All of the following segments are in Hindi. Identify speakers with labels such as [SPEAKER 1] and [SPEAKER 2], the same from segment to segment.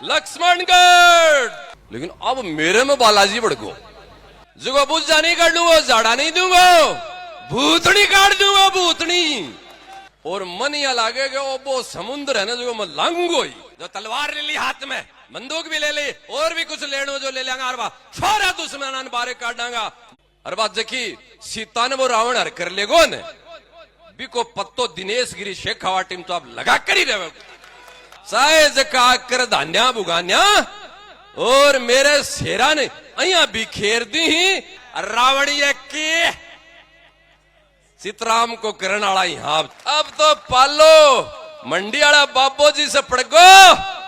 [SPEAKER 1] लक्ष्मणगढ़। लेकिन अब मेरे में बालाजी भड़को जो बुझा नहीं कर लूंगा, झाड़ा नहीं दूंगा, भूतनी काट दूंगा भूतनी। और मन यह लागेगा वो समुद्र है ना जो मैं लांगूंगा ही। जो तलवार ले ली हाथ में, बंदूक भी ले ली, और भी कुछ लेने जो ले लेंगा, अरबा छोरा दुश्मन बारे काट डांगा। अरबा जकी सीता ने वो रावण हर कर लेगो ने बिको पत्तो दिनेश गिरी शेखावाटी में तो आप लगा कर ही रहे साइज का कर धान्या बुगान्या। और मेरे शेरा ने अया बिखेर दी ही रावणीय के सीतराम को करण वाला यहाँ। अब तो पालो मंडी वाला बाबू जी से पड़ गो,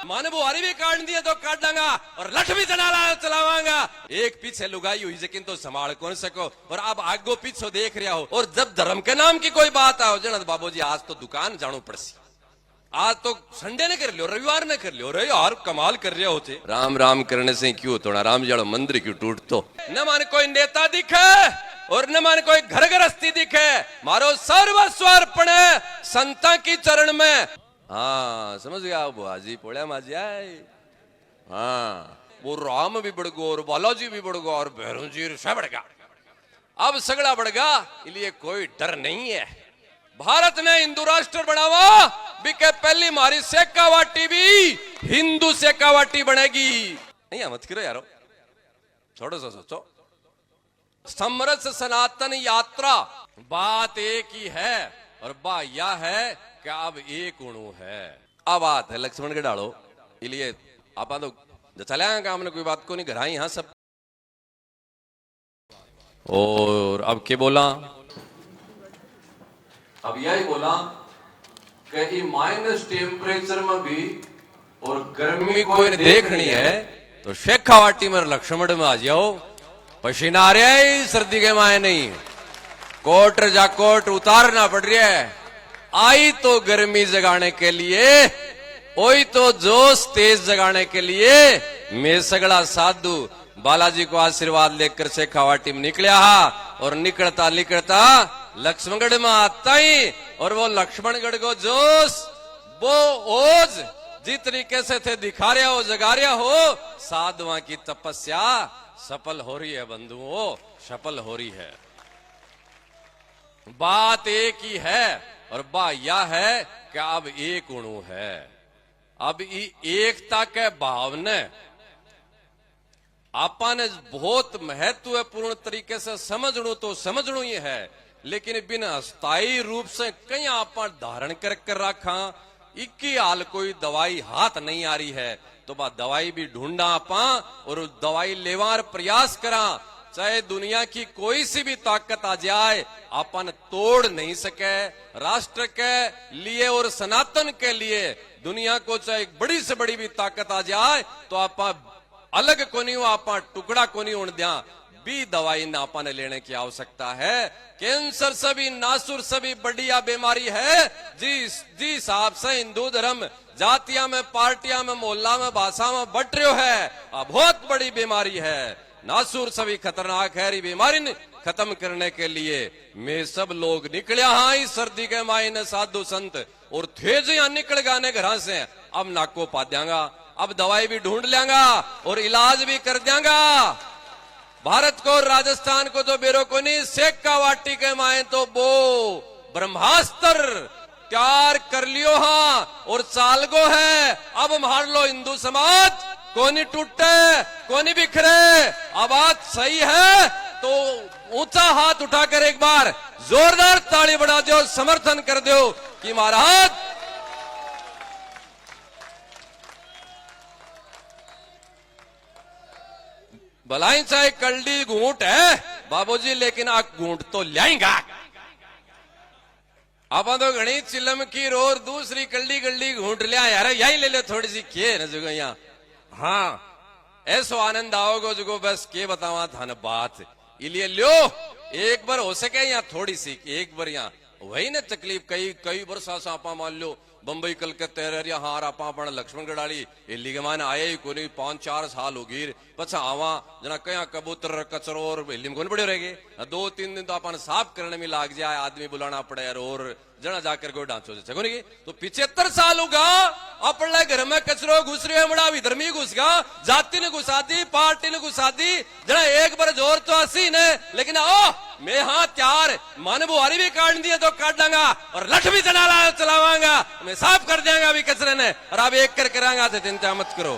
[SPEAKER 1] माने बुहारी भी काट दिए तो काट डांगा, और लठ भी चलावांगा। एक पीछे लुगाई हुई लेकिन तो संभाल कौन सको, और अब आगो पीछे देख रहा हो। और जब धर्म के नाम की कोई बात आओ जनत बाबू जी आज तो दुकान जानो पड़सी, आज तो संडे ने कर लियो, रविवार ने कर लियो। रे यार कमाल कर रहे होते, राम राम करने से क्यों थोड़ा राम जाड़ो मंदिर क्यों टूट। तो न माने कोई नेता दिखे और न माने कोई घर गृहस्थी दिखे, मारो सर्वस्व अर्पण है संता की चरण में। हाँ समझ गया बुआजी पोड़िया माजी आए। हाँ वो राम भी बढ़ गो और बालाजी भी बढ़ गो और भैरव जी सब बढ़। अब सगड़ा बढ़ गया, इसलिए कोई डर नहीं है। भारत ने हिंदू राष्ट्र बनावा बिके पहली मारी शेखावाटी भी हिंदू शेखावाटी बनेगी। नहीं मत करो यारो, छोड़ो सा सोचो। समरस सनातन यात्रा बात एक ही है, और बात यह है कि अब एक उणु है। अब बात है लक्ष्मण के डालो, इसलिए आप तो चले आए काम ने कोई बात को नहीं घराई यहाँ सब। और अब क्या बोला, अब यही बोला कि माइनस टेम्परेचर में भी और गर्मी कोई देखनी है तो शेखावाटी में लक्ष्मण में आ जाओ। पसीना आ रहा है सर्दी के माए नहीं, कोट जाकोट उतारना पड़ रहा है। आई तो गर्मी जगाने के लिए, ओई तो जोश तेज जगाने के लिए मैं सगड़ा साधु बालाजी को आशीर्वाद लेकर शेखावाटी में निकलिया। और निकलता निकलता लक्ष्मणगढ़ में आता ही, और वो लक्ष्मणगढ़ को जोश वो ओज जिस तरीके से थे दिखा रहा हो, जगा रहा हो, साधुआ की तपस्या सफल हो रही है बंधुओं, सफल हो रही है। बात एक ही है, और बात यह है कि अब एक उणु है। अब एकता के भाव ने आपा ने बहुत महत्वपूर्ण तरीके से समझणु तो समझणु ही है, लेकिन बिना स्थायी रूप से कई आप धारण कर रखा। इक्की हाल कोई दवाई हाथ नहीं आ रही है तो बा दवाई भी ढूंढा आपा और दवाई लेवार प्रयास करा। चाहे दुनिया की कोई सी भी ताकत आ जाए अपन तोड़ नहीं सके। राष्ट्र के लिए और सनातन के लिए दुनिया को चाहे बड़ी से बड़ी भी ताकत आ जाए तो आप अलग को नहीं हो, आप टुकड़ा को नहीं उड़ दिया भी दवाई नापा ने लेने की आवश्यकता है। कैंसर से भी नासुर से भी बढ़िया बीमारी है जिस हिसाब से हिंदू धर्म जातिया में पार्टियां में मोहल्ला में भाषा में बट रहे है, बहुत बड़ी बीमारी है। नासुर से भी खतरनाक है बीमारी खत्म करने के लिए मैं सब लोग निकले। हाँ इस सर्दी के मायने साधु संत और थे जो यहाँ निकल गाने घर से, अब नाको पा देंगा, अब दवाई भी ढूंढ लेंगा और इलाज भी कर देंगा। भारत को राजस्थान को तो बेरो को नहीं, शेखावाटी के माए तो वो ब्रह्मास्त्र तैयार कर लियो। हाँ और चालगो है, अब मार लो हिंदू समाज कोनी टूटे कोनी बिखरे। अब बात सही है तो ऊंचा हाथ उठाकर एक बार जोरदार ताली बढ़ा दो, समर्थन कर दो कि महाराज भलाई चाहे कल्डी घूंट है बाबूजी, लेकिन आप घूंट तो लाएंगा। आप तो घनी चिलम की रोर दूसरी कल्डी कल्डी घूंट लिया यार, यही ले लो थोड़ी सी खे न जो यहाँ। हाँ ऐसो आनंद आओगे जो बस के बतावा था न बात, इसलिए लो एक बार हो सके यहाँ थोड़ी सी एक बार यहाँ वही न तकलीफ कई वर्षा से आपा मान लो बंबई कलकत्ते रहा हार आपा पण लक्ष्मणगढ़ वाली इली के मान आया ही कोई 5-4 साल हो गई पछा आवा जना कया कबूतर कचरो और हिली में कौन बड़े रह गए 2-3 दिन तो अपन साफ करने में लाग जाए, आदमी बुलाना पड़े और जना जाकर कोई ढांचो से छको नहीं तो 75 साल होगा अपने घर में कचरो घुस रहे बड़ा भी धर्मी घुस गा जाति ने घुसा दी पार्टी ने घुसा दी जना एक बार जोर तो हसी ने लेकिन ओ मैं हाँ त्यार मन बुहारी भी काट दिए तो काट डांगा और लठ भी चलावांगा मैं साफ कर देंगा अभी कचरे ने और अब एक कर करांगा तो चिंता मत करो।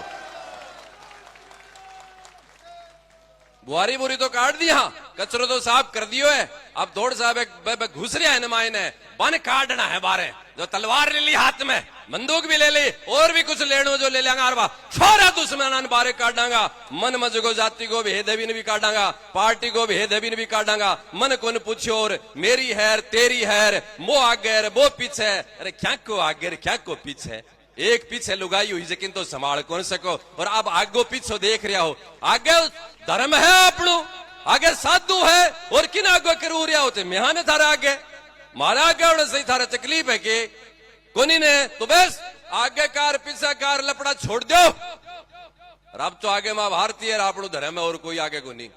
[SPEAKER 1] बुहारी बुरी तो काट दिया कचरो तो साफ कर दियो है अब थोड़ा साहब घुस रहा है न मायने बन काटना है बारे जो तलवार ले ली हाथ में बंदूक भी ले ली और भी कुछ लेनो जो ले लेंगा अरबा छोरा दुश्मन बारे काटांगा मन मज को जाति को भी देवी ने भी काटांगा पार्टी को भी देवी ने भी काटांगा मन को न पूछो और मेरी हैर तेरी हैर वो आगे वो पीछे अरे क्या को आगे क्या को पीछे एक पीछे लुगाई हुई लेकिन तो संभाल कौन सको और अब आगो पीछे देख रहा हो आगे धर्म है अपनो आगे साधु है और किन आगे करू रहा होते मेहाने थारा आगे मारा आगे और सही थारा तकलीफ है कि कोनी ने तो बस आगे कार पीछे कार लपड़ा छोड़ दो और अब तो आगे मां भारतीय है अपनो धर्म है और कोई आगे को नहीं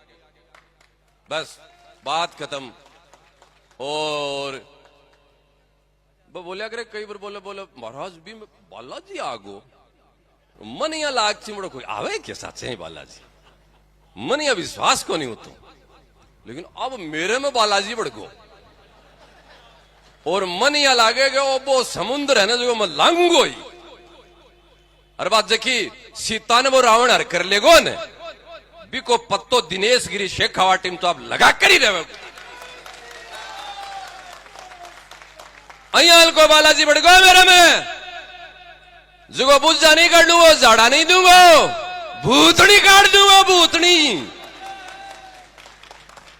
[SPEAKER 1] बस बात खत्म। और बोलिया करे कई बार बोले बोले महाराज भी बालाजी आगो मन या लाग चिमड़ो कोई आवे के साथ से बालाजी मन या विश्वास को नहीं होता लेकिन अब मेरे में बालाजी बढ़गो और मन या लागेगा वो समुद्र है ना जो मैं लांगो ही अरे बात देखी सीता ने वो रावण हर कर लेगो ने बिको पत्तो दिनेश गिरी शेखावा टीम तो आप लगा कर ही रहे अयाल को बालाजी बढ़ गो मेरे में जुगो बुझा नहीं कर दूंगा झाड़ा नहीं दूंगा भूतनी काट दूंगा भूतनी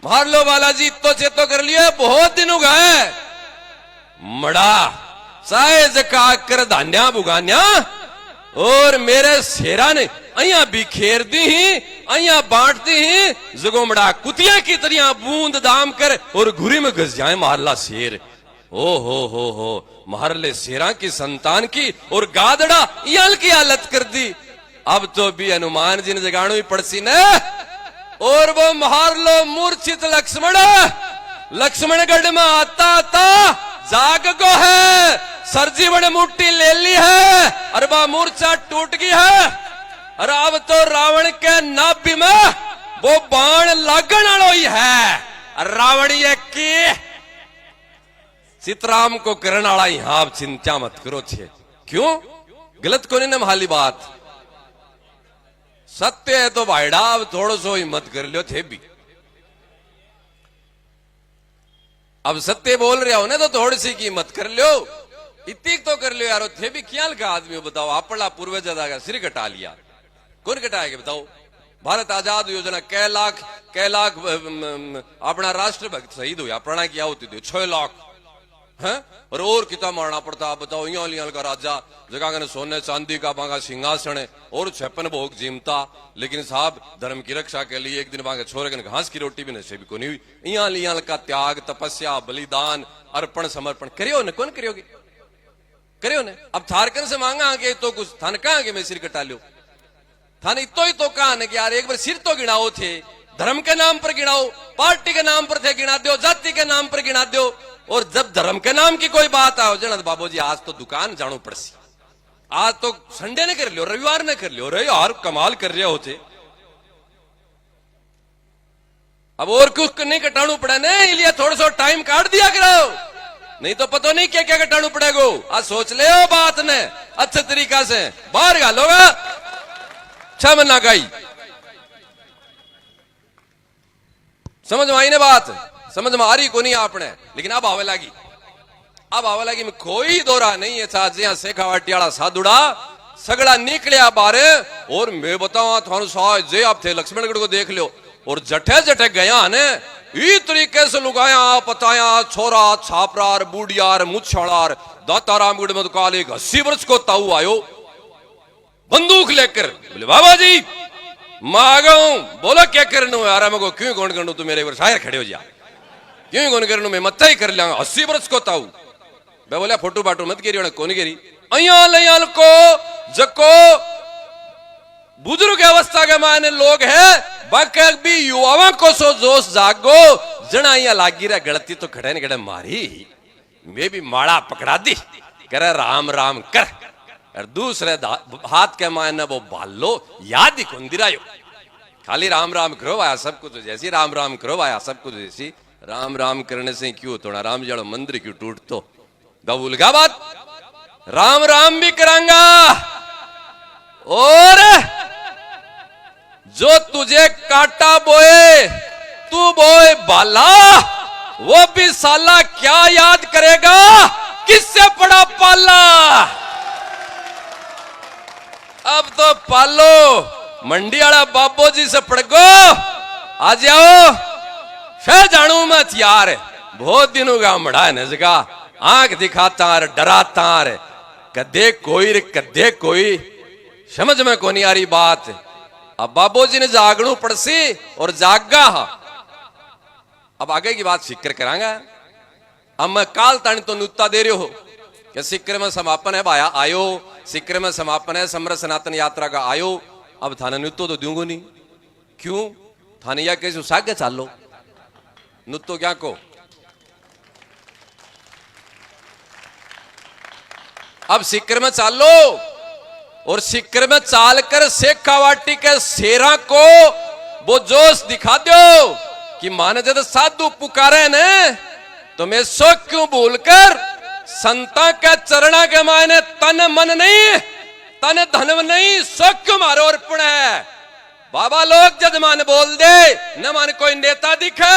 [SPEAKER 1] मार लो बालाजी तो चेतो कर लिया बहुत दिन हो गए मड़ा साइज का कर धान्या बुगान्या और मेरे शेरा ने अया बिखेर दी ही अया बांट दी ही जुगो मड़ा कुतिया की तरह बूंद दाम कर और घुरी में घस जाए मारला शेर ओ हो महरले शेरा की संतान की और गादड़ा यल की हालत कर दी अब तो भी हनुमान जी ने जगाणु ही पड़सी ने और वो मार लो मूर्छित लक्ष्मणगढ़ में आता जाग को है सरजी बड़े मुट्ठी ले ली है और वह मूर्छा टूट गई है और अब तो रावण के नाभि में वो बाण लागण वालो ही है रावण ये की सीताराम को करने वाला यहां आप चिंता मत करो छे क्यों गलत को नहीं हाली बात सत्य है तो भाईडा अब थोड़ो सो हिम्मत कर लियो थे भी अब सत्य बोल रहे हो ना तो थोड़ी सी कीमत कर लियो इतनी तो कर लियो यारो थे भी क्या का आदमी बताओ अपना पूर्वज का सिर कटा लिया कौन कटाएगा बताओ भारत आजाद योजना कै लाख अपना राष्ट्र भक्त शहीद हुआ प्रणा किया होती थी 6 लाख है और कितना मारना पड़ता आप बताओ यहाँ का राजा जगह सोने चांदी का बांगा सिंहासन है और 56 भोग जिमता लेकिन साहब धर्म की रक्षा के लिए एक दिन बांगे छोरे के घास की रोटी भी नशे भी को नहीं हुई यहाँ का त्याग तपस्या बलिदान अर्पण समर्पण करियो ने कौन करियोगे करियो ने अब थारकन से मांगा आगे तो कुछ थान कहा आगे मैं सिर कटा लियो थाने इतो ही तो कहा कि यार एक बार सिर तो गिनाओ थे धर्म के नाम पर गिनाओ पार्टी के नाम पर थे गिना दो जाति के नाम पर गिना दो और जब धर्म के नाम की कोई बात आओ जन बाबू जी आज तो दुकान जानो पड़सी आज तो संडे ने कर लियो रविवार ने कर लियो रहे यार कमाल कर रहे होते अब और कुछ नहीं कटाणु पड़ा नहीं लिए थोड़ा सा टाइम काट दिया करो नहीं तो पता नहीं क्या क्या कटाणु पड़ेगा आज सोच ले बात ने अच्छे तरीका से बाहर गालोगा 6 महीना गाई समझ में आई ने बात समझ में आ रही को नहीं आपने लेकिन अब आवे लगी में कोई दौरा नहीं है साथ जहां शेखावाटियाला साधुड़ा सगड़ा निकलिया बारे और मैं बताऊं थानू साहब जे आप थे लक्ष्मणगढ़ को देख लो और जठे जठे गया ने ई तरीके से लुगाया पताया छोरा छापरार बूढ़ियार मुछाड़ार दातारामगढ़ में तो काल एक 80 वर्ष को ताऊ आयो बंदूक लेकर बोले बाबा जी मांगा बोला क्या करना है यार मैं क्यों कौन करनू तू मेरे एक शायर खड़े हो जा क्यों कौन करनू मैं मत ही कर लिया 80 वर्ष को ताऊ मैं बोला फोटो बाटो मत गिरी कौन गिरी अयाल को जको बुजुर्ग अवस्था के माने लोग है बाकी भी युवाओं को सो जोश जागो जना यहाँ लागी रहा गलती तो खड़े ने खड़े मारी मैं भी माड़ा पकड़ा दी, करे राम राम कर, और दूसरे हाथ के मायने वो बाल लो, याद ही कौन दिरायो, खाली राम राम करो आया सब कुछ जैसी, राम राम करो आया सब कुछ जैसी। राम राम करने से क्यों थोड़ा राम जड़ो मंदिर क्यों टूट तो भूलगा बात, राम राम भी करांगा। और जो तुझे काटा बोए तू बोए बाला, वो भी साला क्या याद करेगा किससे पड़ा पाला। अब तो पालो मंडी वाला बाबू जी से पड़ गो, आ जाओ फिर जानू मैं हथियार, बहुत दिनों का मड़ा है जगह, आंख दिखाता डराता रे, कदे कोई समझ में को नहीं आ रही बात। अब बाबू जी ने जागणू पड़सी और जागा। अब आगे की बात फिक्र करांगा। अब मैं काल तानी तो नुत्ता दे रहे हो कि सिक्र में समापन है भाया आयो, सिक्र में समापन है समर सनातन यात्रा का आयो। अब थाने नुत्तो तो दूंगो नहीं, क्यों थाने या कैसे सागे चालो नुत्तो क्या को। अब सिक्र में चालो और सिक्र में चालकर शेखावाटी के शेरा को वो जोश दिखा दो कि माने जब साधु पुकारे ने तो मैं सो क्यों भूलकर संता के चरणा के मायने तन मन नहीं तन धन नहीं सो क्यों मारो अर्पण है। बाबा लोग जब मन बोल दे न मन कोई नेता दिखे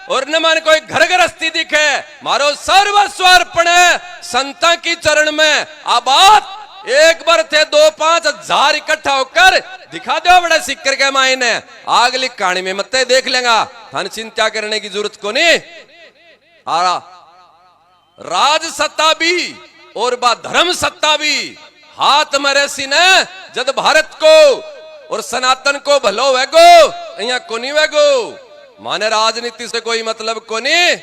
[SPEAKER 1] और न मन कोई घर गृहस्थी दिखे, मारो सर्वस्व अर्पण है संता की चरण में। आबाद एक बार थे 2-5 हजार इकट्ठा होकर दिखा दो बड़े सिक्कर के मायने, अगली कहानी में मत देख लेगा, धन चिंता करने की जरूरत को नहीं। राज सत्ता भी और बा धर्म सत्ता भी हाथ में रेसी ने जब भारत को और सनातन को भलो वेगो यहाँ को नहीं वेगो। माने राजनीति से कोई मतलब को नहीं,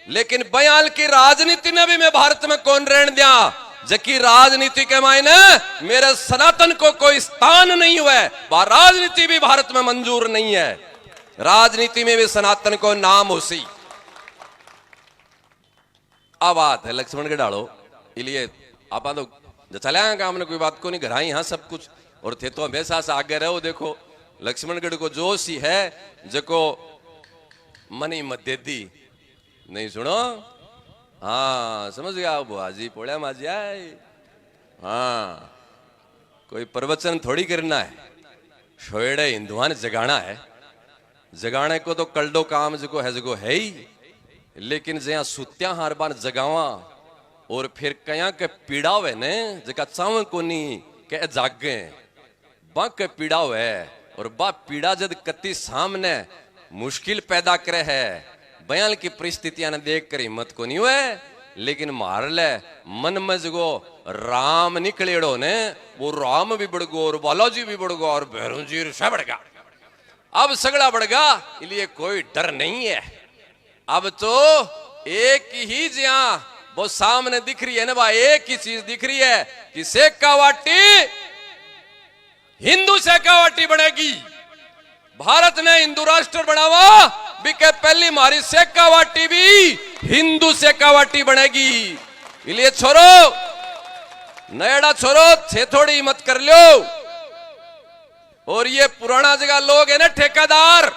[SPEAKER 1] लेकिन बयाल की राजनीति ने भी मैं भारत में कौन रहने दिया, जबकि राजनीति के मायने मेरे सनातन को कोई स्थान नहीं हुआ है, राजनीति भी भारत में मंजूर नहीं है, राजनीति में भी सनातन को नाम हो सी। अब बात है लक्ष्मण के डालो इसलिए आप तो चला काम ने कोई बात को नहीं घराई हाँ सब कुछ और थे तो हमेशा से आगे रहो। देखो लक्ष्मणगढ़ को जोश ही है जको मनी मध्य दी नहीं सुनो, हाँ समझ गया बुआजी पोड़िया माजी आए। हाँ कोई प्रवचन थोड़ी करना है, शोएड़े हिंदुआ ने जगाना है, जगाने को तो कल्डो काम जको है ही, लेकिन जया सुत्या हार बार जगावा और फिर कया के पीड़ा हुए ने जका चाव को नहीं के जागे बा के पीड़ा हुए और बा पीड़ा जद कति सामने मुश्किल पैदा करे है, बयान की परिस्थितियां ने देख कर हिम्मत को नहीं हुए, लेकिन मार ले मन में जगो राम निकलेड़ो ने वो राम भी बढ़ गो और बालाजी भी बढ़ गो और भैरू जी से बढ़गा। अब सगड़ा बढ़गा इसलिए कोई डर नहीं है। अब तो एक ही जहां वो सामने दिख रही है ना भाई, एक ही चीज दिख रही है कि शेखावाटी हिंदू शेखावाटी बनेगी। भारत ने हिंदू राष्ट्र बनावा बिके पहली मारी शेखावाटी भी हिंदू शेखावाटी बनेगी। इसलिए छोरो नयड़ा छोरो थे थोड़ी मत कर लो। और ये पुराना जगह लोग है ना ठेकेदार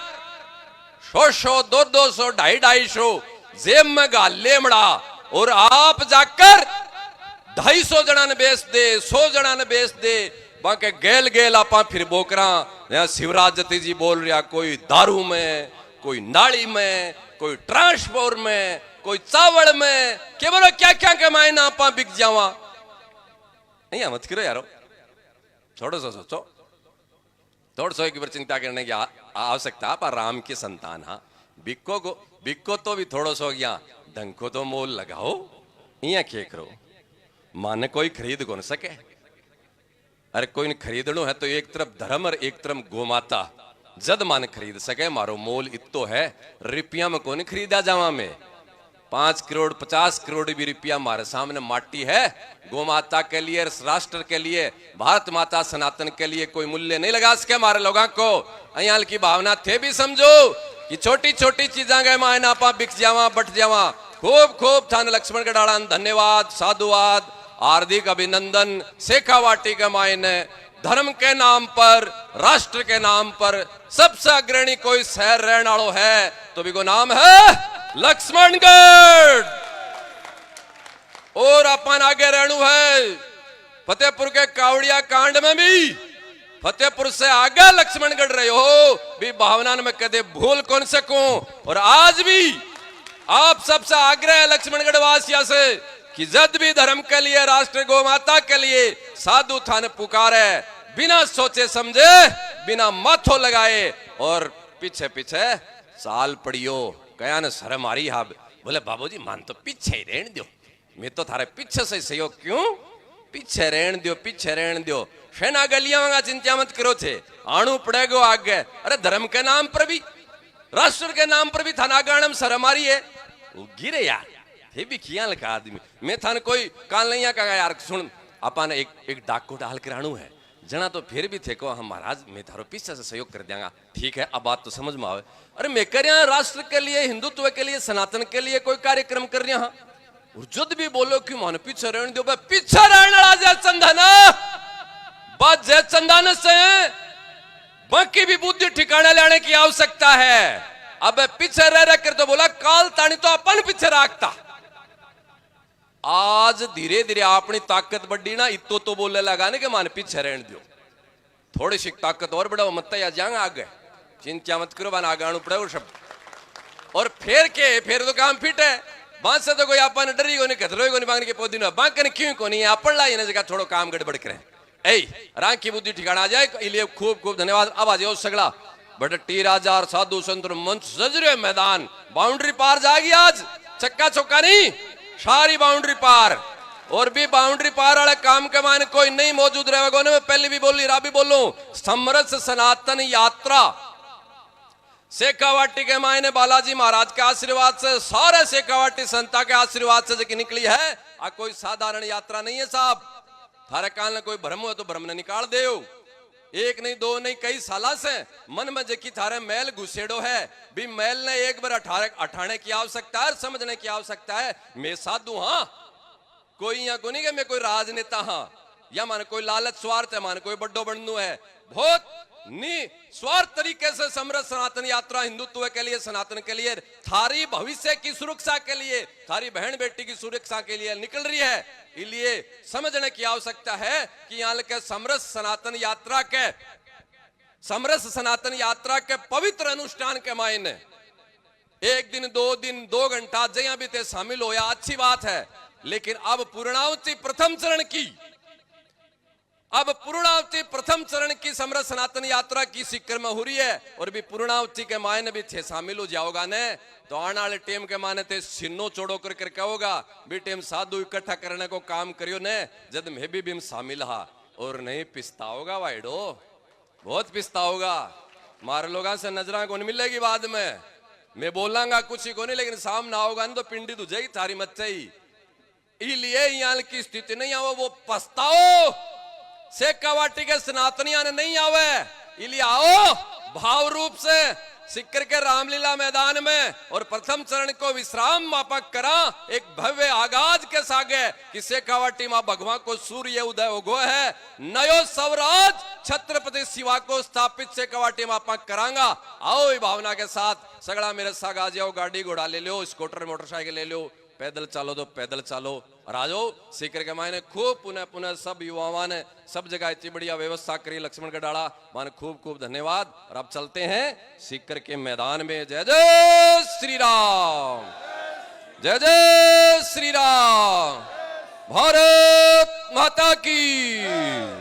[SPEAKER 1] 100 200 250 जेब में गाल लेमड़ा और आप जाकर 250 जना ने बेच दे 100 जना ने बेच दे बाके गेल गेल आपा फिर बोकरा। यहाँ शिवराज जती जी बोल रहा कोई दारू में, कोई नाली में, कोई ट्रांसपोर्ट में, कोई चावल में, के बोलो क्या क्या कमाए ना आपा बिक जावा। नहीं मत करो यारो, थोड़ा सा सोचो, थोड़ा सा एक बार चिंता करने की आवश्यकता पर राम के संतान। हाँ बिको तो भी थोड़ा सा गया ढंग को तो मोल लगाओ, यहाँ क्या करो माने कोई खरीद कौन सके। अरे कोई ने खरीदनो है तो एक तरफ धर्म और एक तरफ गोमाता जद मान खरीद सके। मारो मोल इतो है रुपया में कौन खरीदा जावा में 5 करोड़ 50 करोड़ भी रुपया हमारे सामने माटी है। गोमाता के लिए राष्ट्र के लिए भारत माता सनातन के लिए कोई मूल्य नहीं लगा सके हमारे लोगों को। अयाल की भावना थे भी समझो कि छोटी छोटी चीजा गए मायना आपा बिक जावा बट जावा खूब खूब थान लक्ष्मण गढ़ाड़ा धन्यवाद साधुवाद हार्दिक अभिनंदन। शेखावाटी के मायने धर्म के नाम पर राष्ट्र के नाम पर सबसे अग्रणी कोई शहर रहने वालों है तो भी को नाम है लक्ष्मणगढ़। और अपन आगे रहनु है फतेहपुर के कावड़िया कांड में भी फतेहपुर से आगे लक्ष्मणगढ़ रहे हो भी भावना में कदे भूल कौन सकूं। और आज भी आप सबसे आग्रह है लक्ष्मणगढ़ वासिया से कि जब भी धर्म के लिए राष्ट्र गौ माता के लिए साधु थान पुकारे बिना सोचे समझे बिना माथो लगाए और पीछे पीछे साल पड़ियो कया न शर्म आ रही हा। बोले बाबूजी मान तो पीछे ही रहने दो मैं तो थारे पीछे से सहयोग क्यों पीछे रहने दो शेना गलियां वांगा चिंता मत करो थे आणु पड़ेगो आगे। अरे धर्म के नाम पर भी राष्ट्र के नाम पर भी थाना गाणम शर्म आ रही है वो गिरे यार ये भी किया लगा आदमी मैं थाने कोई काल नहीं कहा यार सुन अपन एक डाक को डाल कर आणु है जना तो फिर भी थे को हम महाराज मैं थारो पीछे से सहयोग कर देंगा ठीक है अब बात तो समझ में आवे। अरे मैं कर रहा राष्ट्र के लिए हिंदुत्व के लिए सनातन के लिए कोई कार्यक्रम कर रहा और जुद भी बोलो कि मान पीछे रहने दो पीछे रहने वाला जय चंदन बात जय चंदन से बाकी भी बुद्धि ठिकाने लाने की आवश्यकता है। अब पीछे रह कर तो बोला काल तानी तो अपन पीछे रखता आज धीरे धीरे अपनी ताकत बढ़ी ना इतो तो बोलने लगा के मान पीछे रहने दो थोड़ी सी ताकत और बढ़ाओ मत या जाएंगे आगे चिंता मत करो बन आगे आना पड़े शब्द और फिर तो काम फिट है बांस से तो कोई अपन डरी को नहीं कतलो को नहीं मांगने के पौधी ना बांकने क्यों को नहीं अपन ला इन्हें जगह थोड़ा काम गड़बड़ करे ऐ रांग की बुद्धि ठिकाना आ जाए इसलिए खूब खूब धन्यवाद। अब आ जाओ सगला बट टी राजा और साधु संत मंच सजरे मैदान बाउंड्री पार जाएगी आज चक्का चौका नहीं सारी बाउंड्री पार और भी बाउंड्री पार वाले काम के मायने कोई नहीं मौजूद रहेगा। मैं पहले भी बोली रा भी बोलूं समरस सनातन यात्रा शेखावाटी के मायने बालाजी महाराज के आशीर्वाद से सारे शेखावाटी संता के आशीर्वाद से जो निकली है आ कोई साधारण यात्रा नहीं है साहब। थारे काल में कोई भ्रम हो तो भ्रम ने निकाल दे एक नहीं दो नहीं कई साला से मन में जकी थारे मैल घुसेड़ो है भी मैल ने एक बार अठाने की आवश्यकता है समझने की आवश्यकता है। मैं साधु हाँ कोई यहाँ को नहीं कि मैं कोई राजनेता हाँ या मान कोई लालच स्वार्थ है मान कोई बड्डो बंडू है बहुत स्वार्थ तरीके से समृद्ध सनातन यात्रा हिंदुत्व के लिए सनातन के लिए थारी भविष्य की सुरक्षा के लिए थारी बहन बेटी की सुरक्षा के लिए निकल रही है। इसलिए समझने की आवश्यकता है कि यहाँ के समरस सनातन यात्रा के पवित्र अनुष्ठान के मायने एक दिन 2 घंटा जया भी ते शामिल होया अच्छी बात है लेकिन अब पूर्णावती प्रथम चरण की समरस सनातन यात्रा की सिक्कर में हो रही है और भी पूर्णावती के मायने भी थे शामिल हो जाओगा ने तो आने वाले टेम के माने थे सिन्नो चोड़ो कर कहोगा भी टेम साधु इकट्ठा करने को काम करियो ने जब मैं भी शामिल हा और नहीं पिस्ता होगा वाइडो बहुत पिस्ता होगा मारे लोगों से नजरा को नहीं मिलेगी बाद में मैं बोलांगा कुछ ही को नहीं लेकिन सामने आओगा तो पिंडी तुझे ही थारी मत चाहिए। इसलिए यहाँ की स्थिति नहीं आओ वो पछताओ शेखावाटी के सनातनिया ने नहीं आवे इसलिए आओ भाव रूप से सिक्कर के रामलीला मैदान में और प्रथम चरण को विश्राम मापक करा एक भव्य आगाज के सागे कि शेखावाटी मां भगवान को सूर्य उदय उगो है नयो स्वराज छत्रपति शिवा को स्थापित शेखावाटी मापक करांगा। आओ इस भावना के साथ सगड़ा मेरे साथ आ जाओ गाड़ी घोड़ा ले लो स्कूटर मोटरसाइकिल ले लो पैदल चलो तो पैदल चलो और आ जाओ सीकर के मायने खूब पुनः सब युवाओं ने सब जगह इतनी बढ़िया व्यवस्था करी लक्ष्मण गढ़ाड़ा माने खूब धन्यवाद। और अब चलते हैं सीकर के मैदान में। जय जय श्री राम जय जय श्री राम भारत माता की।